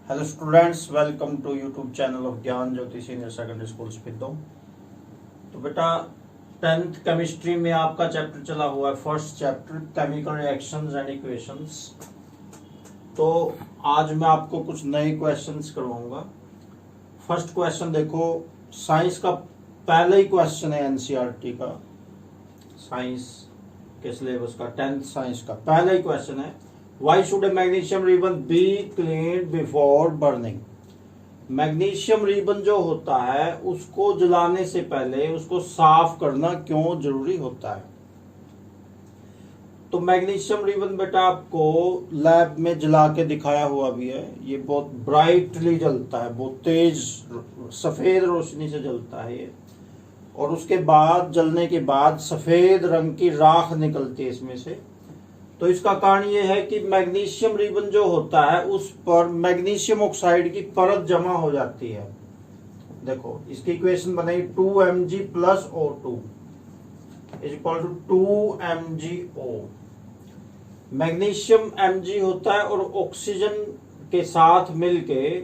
Hello students, welcome to YouTube channel of Gyan Jyoti senior secondary school Spito. तो बेटा 10th chemistry में आपका चैप्टर चला हुआ है, first chapter chemical reactions and equations. तो आज मैं आपको कुछ नए क्वेश्चंस करवाऊंगा। फर्स्ट क्वेश्चन देखो, साइंस का पहला ही क्वेश्चन है एनसीईआरटी का, साइंस के सिलेबस का 10th साइंस का पहला ही क्वेश्चन है। Why should a magnesium ribbon be cleaned before burning? Magnesium ribbon जो होता है उसको जलाने से पहले उसको साफ करना क्यों जरूरी होता है? तो मैग्नीशियम रिबन बेटा आपको लैब में जला के दिखाया हुआ भी है। ये बहुत ब्राइटली जलता है, बहुत तेज सफेद रोशनी से जलता है ये, और उसके बाद जलने के बाद सफेद रंग की राख निकलती है इसमें से। तो इसका कारण ये है कि मैग्नीशियम रिबन जो होता है उस पर मैग्नीशियम ऑक्साइड की परत जमा हो जाती है। देखो इसकी इक्वेशन बनेगी 2Mg plus O2 is equal to 2MgO। Magnesium Mg होता है और ऑक्सीजन के साथ मिलके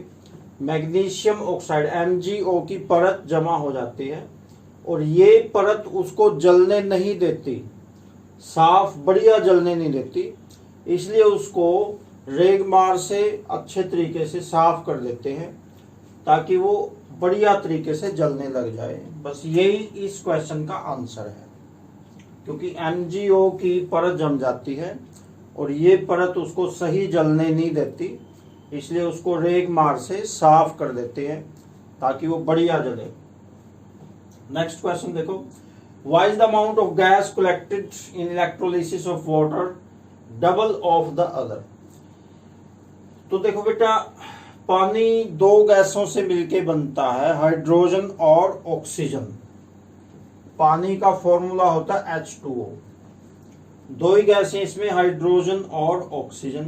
मैग्नीशियम ऑक्साइड MgO की परत जमा हो जाती है, और ये परत उसको जलने नहीं देती, साफ बढ़िया जलने नहीं देती, इसलिए उसको रेगमार से अच्छे तरीके से साफ कर देते हैं ताकि वो बढ़िया तरीके से जलने लग जाए। बस यही इस क्वेश्चन का आंसर है, क्योंकि MgO की परत जम जाती है और ये परत उसको सही जलने नहीं देती, इसलिए उसको रेगमार से साफ कर देते हैं ताकि वो बढ़िया जले। नेक्स्ट क्वेश्चन देखो, Why is the amount of gas collected in electrolysis of water double of the other? तो देखो बेटा, पानी दो गैसों से मिलके बनता है, हाइड्रोजन और ऑक्सीजन। पानी का फॉर्मूला होता है H2O। दो ही गैसें इसमें, हाइड्रोजन और ऑक्सीजन।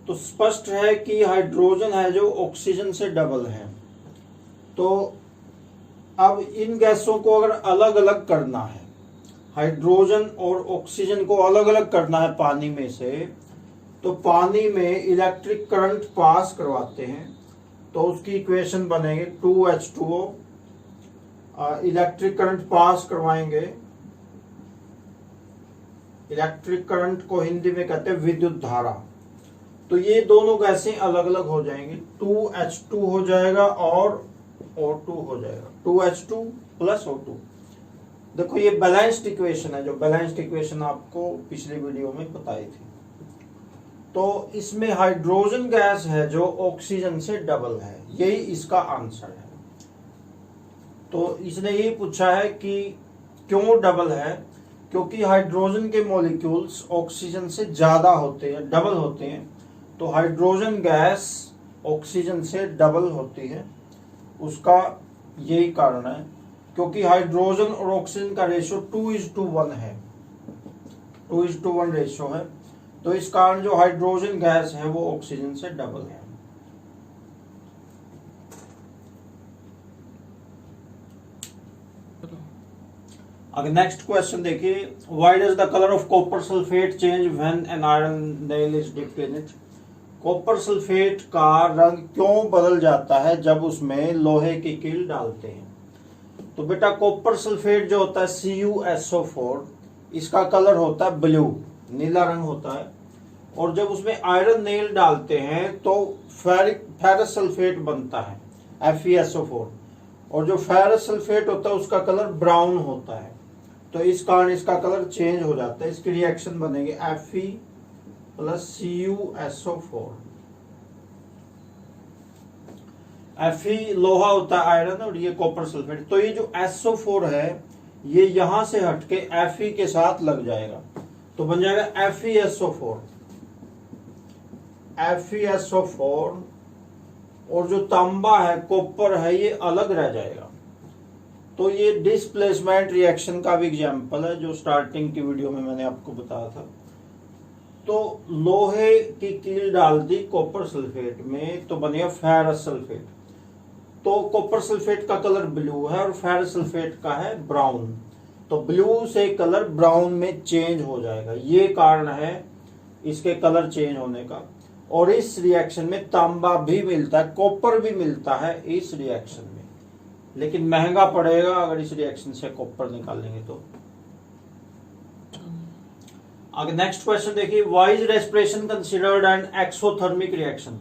तो स्पष्ट है कि हाइड्रोजन है जो ऑक्सीजन से डबल है। तो अब इन गैसों को अगर अलग अलग करना है, हाइड्रोजन और ऑक्सीजन को अलग अलग करना है पानी में से, तो पानी में इलेक्ट्रिक करंट पास करवाते हैं। तो उसकी इक्वेशन बनेगी 2H2O। इलेक्ट्रिक करंट पास करवाएंगे, इलेक्ट्रिक करंट को हिंदी में कहते हैं विद्युत धारा। तो ये दोनों गैसें अलग अलग हो जाएंगी, 2H2 हो जाएगा और O2 हो जाएगा, 2H2 प्लस O2। देखो ये बैलेंस्ड इक्वेशन है, जो बैलेंस्ड इक्वेशन आपको पिछली वीडियो में बताई थी। तो इसमें हाइड्रोजन गैस है जो ऑक्सीजन से डबल है, यही इसका आंसर है। तो इसने यही पूछा है कि क्यों डबल है, क्योंकि हाइड्रोजन के मॉलिक्यूल्स ऑक्सीजन से ज्यादा होते हैं, डबल होते हैं। तो हाइड्रोजन गैस ऑक्सीजन से डबल होती है, उसका यही कारण है, क्योंकि हाइड्रोजन और ऑक्सीजन का रेशियो 2:1 है, 2:1 रेशियो है। तो इस कारण जो हाइड्रोजन गैस है वो ऑक्सीजन से डबल है। अगर नेक्स्ट क्वेश्चन देखिए, why does the colour of copper sulphate change when an iron nail is dipped in it? Copper sulphate का रंग क्यों बदल जाता है जब उसमें लोहे की कील डालते हैं? तो बेटा कॉपर सल्फेट जो होता है CuSO4, इसका कलर होता है ब्लू, नीला रंग होता है। और जब उसमें आयरन नेल डालते हैं तो फेरस सल्फेट बनता है FeSO4, और जो फेरस सल्फेट होता है उसका कलर ब्राउन होता है। तो इस कारण इसका कलर चेंज हो जाता है। इसकी रिएक्शन बनेगी Fe प्लस CuSO4। Fe लोहा होता है आयरन, और ये कॉपर सल्फेट। तो ये जो SO4 है ये यहां से हटके Fe के साथ लग जाएगा, तो बन जाएगा FeSO4। FeSO4 और जो तांबा है, कॉपर है, ये अलग रह जाएगा। तो ये डिस्प्लेसमेंट रिएक्शन का भी एग्जाम्पल है, जो स्टार्टिंग की वीडियो में मैंने आपको बताया था। तो लोहे की कील डाल दी कॉपर सल्फेट में तो बनेगा फेरस सल्फेट। तो कॉपर सल्फेट का कलर ब्लू है और फेरस सल्फेट का है ब्राउन, तो ब्लू से कलर ब्राउन में चेंज हो जाएगा। ये कारण है इसके कलर चेंज होने का। और इस रिएक्शन में तांबा भी मिलता है, कॉपर भी मिलता है इस रिएक्शन में, लेकिन महंगा पड़ेगा अगर इस रिएक्शन से कॉपर निकालेंगे तो। आगे नेक्स्ट क्वेश्चन देखिए, why is respiration considered an exothermic reaction.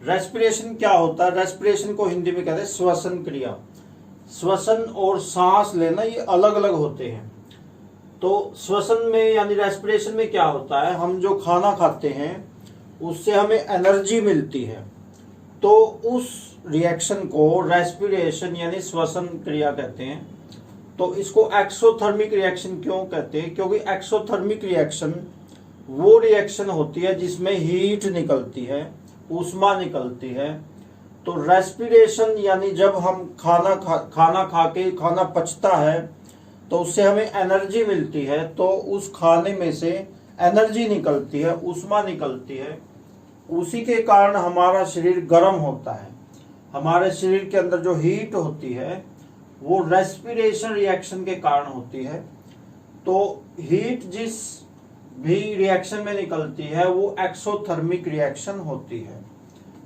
Respiration क्या होता है? रेस्पिरेशन को हिंदी में कहते हैं श्वसन क्रिया। श्वसन और सांस लेना ये अलग अलग होते हैं। तो श्वसन में यानी रेस्पिरेशन में क्या होता है, हम जो खाना खाते हैं उससे हमें एनर्जी मिलती है, तो उस रिएक्शन को रेस्पिरेशन यानी श्वसन क्रिया कहते हैं। तो इसको एक्सोथर्मिक रिएक्शन क्यों कहते हैं? क्योंकि एक्सोथर्मिक रिएक्शन वो रिएक्शन होती है जिसमें हीट निकलती है, ऊष्मा निकलती है। तो रेस्पिरेशन यानी जब हम खाना खा के खाना पचता है तो उससे हमें एनर्जी मिलती है, तो उस खाने में से एनर्जी निकलती है, ऊष्मा निकलती है, उसी के कारण हमारा शरीर गर्म होता है। हमारे शरीर के अंदर जो हीट होती है वो रेस्पिरेशन रिएक्शन के कारण होती है। तो हीट जिस भी रिएक्शन में निकलती है वो एक्सोथर्मिक रिएक्शन होती है।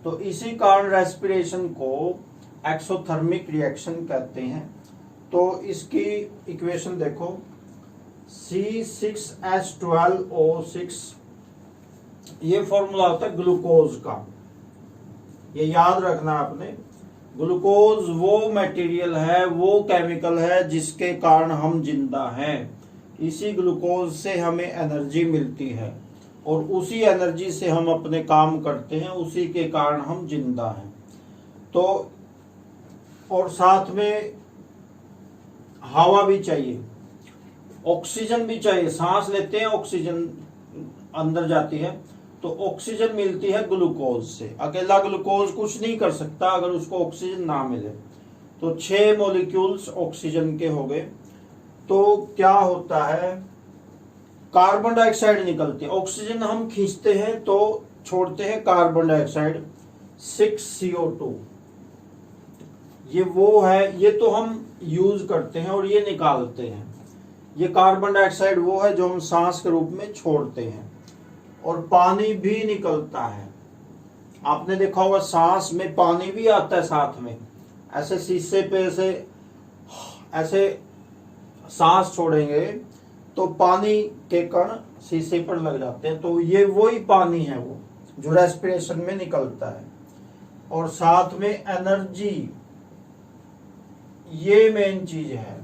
तो इसी कारण रेस्पिरेशन को एक्सोथर्मिक रिएक्शन कहते हैं। तो इसकी इक्वेशन देखो, C6H12O6, ये फॉर्मूला होता है ग्लूकोज का, ये याद रखना आपने। ग्लूकोज वो मटेरियल है, वो केमिकल है जिसके कारण हम जिंदा हैं। इसी ग्लूकोज से हमें एनर्जी मिलती है और उसी एनर्जी से हम अपने काम करते हैं, उसी के कारण हम जिंदा हैं। तो और साथ में हवा भी चाहिए, ऑक्सीजन भी चाहिए। सांस लेते हैं, ऑक्सीजन अंदर जाती है, तो ऑक्सीजन मिलती है ग्लूकोज से। अकेला ग्लूकोज कुछ नहीं कर सकता अगर उसको ऑक्सीजन ना मिले। तो 6 मॉलिक्यूल्स ऑक्सीजन के हो गए। तो क्या होता है, कार्बन डाइऑक्साइड निकलती है। ऑक्सीजन हम खींचते हैं तो छोड़ते हैं कार्बन डाइऑक्साइड 6CO2। ये वो है, ये तो हम यूज करते हैं और ये निकालते हैं। ये कार्बन डाइऑक्साइड वो है जो हम सांस के रूप में छोड़ते हैं। और पानी भी निकलता है। आपने देखा होगा सांस में पानी भी आता है साथ में। ऐसे शीशे पे ऐसे सांस छोड़ेंगे तो पानी के कण शीशे पर लग जाते हैं। तो ये वही पानी है वो जो रेस्पिरेशन में निकलता है। और साथ में एनर्जी, ये मेन चीज है।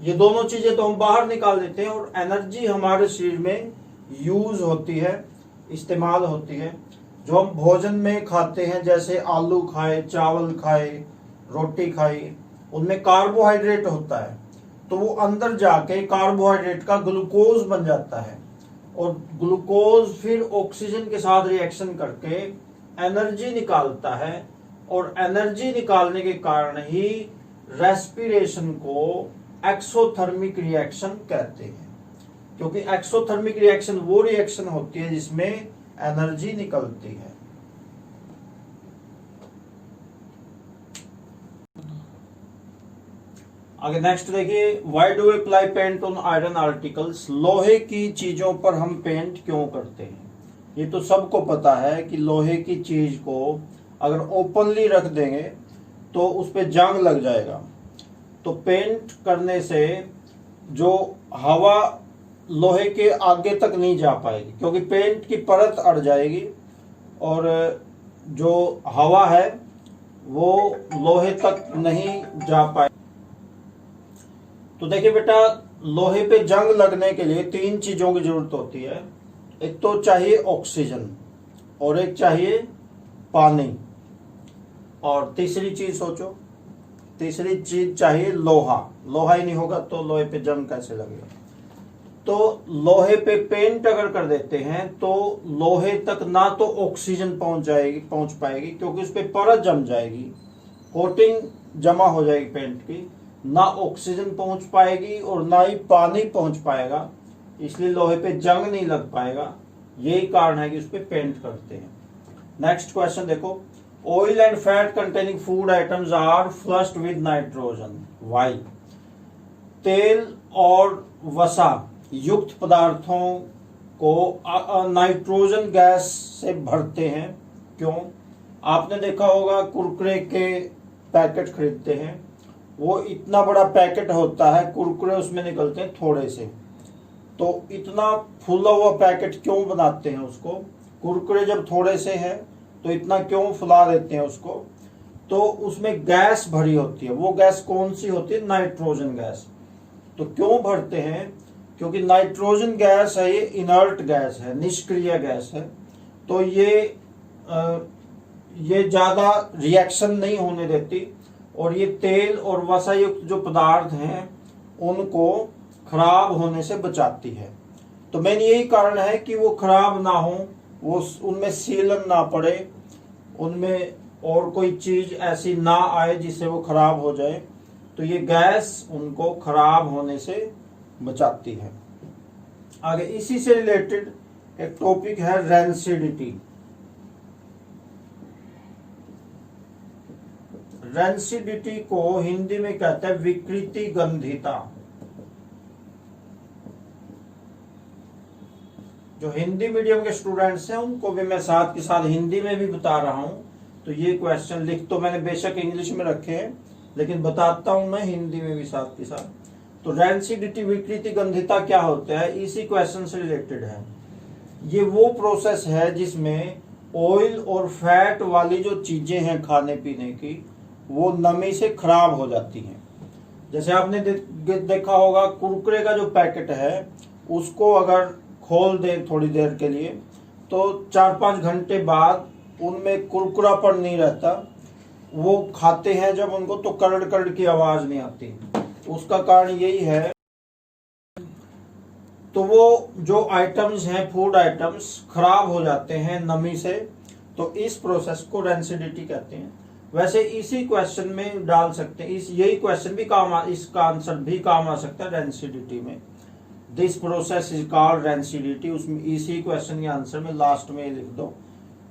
ये दोनों चीजें तो हम बाहर निकाल देते हैं और एनर्जी हमारे शरीर में यूज होती है, इस्तेमाल होती है। जो हम भोजन में खाते हैं, जैसे आलू खाए, चावल खाए, रोटी खाई, उनमें कार्बोहाइड्रेट होता है। तो वो अंदर जाके कार्बोहाइड्रेट का ग्लूकोज बन जाता है और ग्लूकोज फिर ऑक्सीजन के साथ रिएक्शन करके एनर्जी निकालता है। और एनर्जी निकालने के कारण ही रेस्पिरेशन को एक्सोथर्मिक रिएक्शन कहते हैं। क्योंकि एक्सोथर्मिक रिएक्शन वो रिएक्शन होती है जिसमें एनर्जी निकलती है। आगे नेक्स्ट देखिए, why do we apply paint on iron articles. लोहे की चीजों पर हम पेंट क्यों करते हैं? ये तो सबको पता है कि लोहे की चीज को अगर ओपनली रख देंगे तो उस पर जंग लग जाएगा। तो पेंट करने से जो हवा लोहे के आगे तक नहीं जा पाएगी, क्योंकि पेंट की परत अड़ जाएगी और जो हवा है वो लोहे तक नहीं जा पाएगी। तो देखिए बेटा, लोहे पे जंग लगने के लिए 3 चीजों की जरूरत होती है। एक तो चाहिए ऑक्सीजन और एक चाहिए पानी, और तीसरी चीज सोचो, तीसरी चीज चाहिए लोहा। लोहा ही नहीं होगा तो लोहे पे जंग कैसे लगेगा? तो लोहे पे पेंट अगर कर देते हैं तो लोहे तक ना तो ऑक्सीजन पहुंच पाएगी क्योंकि उस पे परत जम जाएगी, कोटिंग जमा हो जाएगी पेंट की, ना ऑक्सीजन पहुंच पाएगी और ना ही पानी पहुंच पाएगा, इसलिए लोहे पे जंग नहीं लग पाएगा। यही कारण है कि उस पे पेंट करते हैं। नेक्स्ट क्वेश्चन देखो, oil and fat containing food items are flushed with nitrogen, why. तेल और वसा युक्त पदार्थों को नाइट्रोजन गैस से भरते हैं। क्यों? आपने देखा होगा कुरकुरे के पैकेट खरीदते हैं, वो इतना बड़ा पैकेट होता है, कुरकुरे उसमें निकलते हैं थोड़े से। तो इतना फूला हुआ पैकेट क्यों बनाते हैं उसको? कुरकुरे जब थोड़े से हैं तो इतना क्यों फुला देते हैं उसको? तो उसमें गैस भरी होती है। वो गैस कौन सी होती है? Nitrogen gas. तो क्यों भरते हैं? क्योंकि नाइट्रोजन गैस है, ये इनर्ट गैस है, निष्क्रिय गैस है। तो ये ज्यादा रिएक्शन नहीं होने देती और ये तेल और वसा युक्त जो पदार्थ हैं उनको खराब होने से बचाती है। तो मेन यही कारण है कि वो खराब ना हो, वो उनमें सीलन ना पड़े, उनमें और कोई चीज ऐसी ना आए जिससे वो खराब हो जाए। तो ये गैस उनको खराब होने से बचाती है। आगे इसी से रिलेटेड एक टॉपिक है रेंसिडिटी। रेंसिडिटी को हिंदी में कहते हैं विकृति गंधिता। जो हिंदी मीडियम के स्टूडेंट्स हैं उनको भी मैं साथ के साथ हिंदी में भी बता रहा हूं। तो ये क्वेश्चन लिख तो मैंने बेशक इंग्लिश में रखे हैं, लेकिन बताता हूं मैं हिंदी में भी साथ के साथ। तो रेंसिडिटी विकृति गंधिता क्या होता है, इसी क्वेश्चन से रिलेटेड है। ये वो प्रोसेस है जिसमें ऑयल और फैट वाली जो चीजें हैं खाने पीने की, वो नमी से खराब हो जाती हैं। जैसे आपने देखा होगा कुरकुरे का जो पैकेट है उसको अगर खोल दें थोड़ी देर के लिए तो 4-5 घंटे बाद उनमें कुरकुरापन नहीं रहता। वो खाते हैं जब उनको तो करड़ करड़ की आवाज नहीं आती। उसका कारण यही है। तो वो जो आइटम्स हैं, फूड आइटम्स खराब हो जाते हैं नमी से, तो इस प्रोसेस को रेंसिडिटी कहते हैं। वैसे इसी क्वेश्चन में डाल सकते हैं, यही क्वेश्चन भी इसका आंसर भी काम आ सकता है रेंसिडिटी में। This process is called rancidity. उसमें इसी क्वेश्चन के आंसर में लास्ट में लिख दो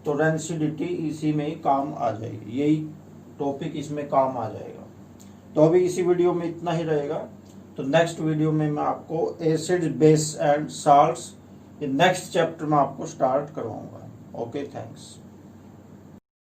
तो रेंसिडिटी इसी में ही काम आ जाएगी, यही टॉपिक इसमें काम आ जाएगा। तो अभी इसी वीडियो में इतना ही रहेगा। तो नेक्स्ट वीडियो में मैं आपको एसिड, बेस एंड साल्ट्स, ये नेक्स्ट चैप्टर में आपको स्टार्ट करवाऊंगा। Okay, thanks.